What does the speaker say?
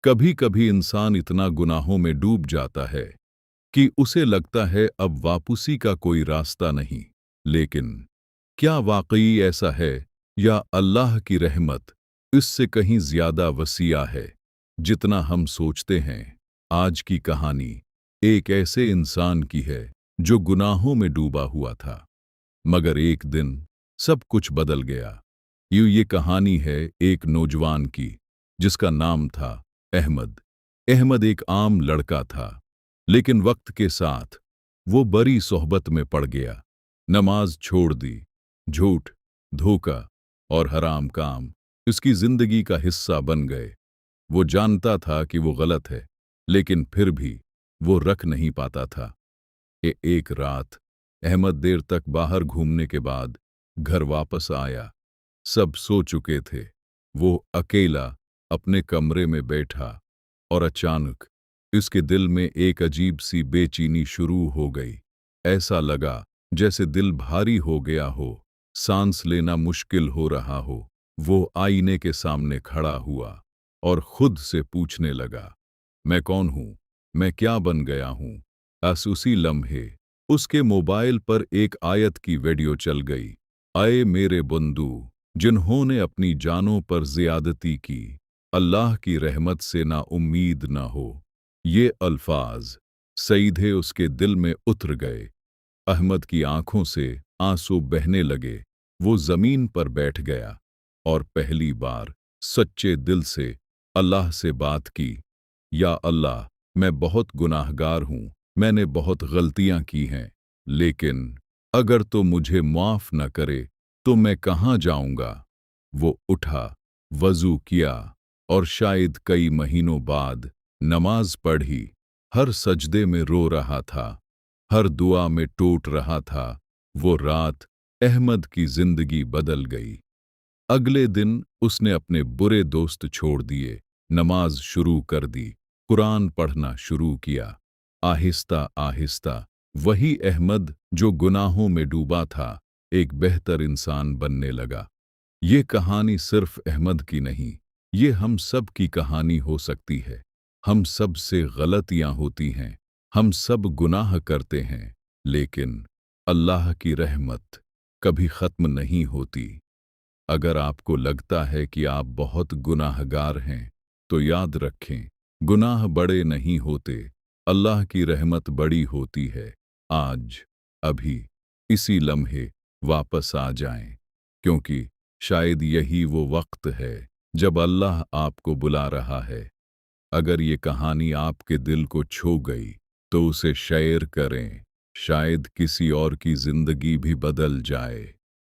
कभी कभी इंसान इतना गुनाहों में डूब जाता है कि उसे लगता है अब वापसी का कोई रास्ता नहीं। लेकिन क्या वाकई ऐसा है, या अल्लाह की रहमत इससे कहीं ज्यादा वसीआ है जितना हम सोचते हैं? आज की कहानी एक ऐसे इंसान की है जो गुनाहों में डूबा हुआ था, मगर एक दिन सब कुछ बदल गया। ये कहानी है एक नौजवान की जिसका नाम था अहमद। अहमद एक आम लड़का था, लेकिन वक्त के साथ वो बड़ी सोहबत में पड़ गया। नमाज छोड़ दी, झूठ, धोखा और हराम काम इसकी जिंदगी का हिस्सा बन गए। वो जानता था कि वो गलत है, लेकिन फिर भी वो रख नहीं पाता था। एक रात अहमद देर तक बाहर घूमने के बाद घर वापस आया। सब सो चुके थे। वो अकेला अपने कमरे में बैठा और अचानक इसके दिल में एक अजीब सी बेचैनी शुरू हो गई। ऐसा लगा जैसे दिल भारी हो गया हो, सांस लेना मुश्किल हो रहा हो। वो आईने के सामने खड़ा हुआ और खुद से पूछने लगा, मैं कौन हूं? मैं क्या बन गया हूं? बस उसी लम्हे उसके मोबाइल पर एक आयत की वीडियो चल गई। आए मेरे बंदू, जिन्होंने अपनी जानों पर ज़ियादती की, अल्लाह की रहमत से ना उम्मीद ना हो। ये अल्फाज सीधे उसके दिल में उतर गए। अहमद की आंखों से आंसू बहने लगे। वो जमीन पर बैठ गया और पहली बार सच्चे दिल से अल्लाह से बात की। या अल्लाह, मैं बहुत गुनाहगार हूँ, मैंने बहुत गलतियां की हैं, लेकिन अगर तो मुझे माफ न करे तो मैं कहाँ जाऊंगा? वो उठा, वजू किया और शायद कई महीनों बाद नमाज पढ़ी। हर सजदे में रो रहा था, हर दुआ में टूट रहा था। वो रात अहमद की जिंदगी बदल गई। अगले दिन उसने अपने बुरे दोस्त छोड़ दिए, नमाज शुरू कर दी, कुरान पढ़ना शुरू किया। आहिस्ता आहिस्ता वही अहमद जो गुनाहों में डूबा था, एक बेहतर इंसान बनने लगा। ये कहानी सिर्फ अहमद की नहीं, ये हम सब की कहानी हो सकती है। हम सब से गलतियां होती हैं, हम सब गुनाह करते हैं, लेकिन अल्लाह की रहमत कभी खत्म नहीं होती। अगर आपको लगता है कि आप बहुत गुनाहगार हैं, तो याद रखें, गुनाह बड़े नहीं होते, अल्लाह की रहमत बड़ी होती है। आज, अभी, इसी लम्हे वापस आ जाएं, क्योंकि शायद यही वो वक्त है जब अल्लाह आपको बुला रहा है। अगर ये कहानी आपके दिल को छू गई, तो उसे शेयर करें, शायद किसी और की जिंदगी भी बदल जाए।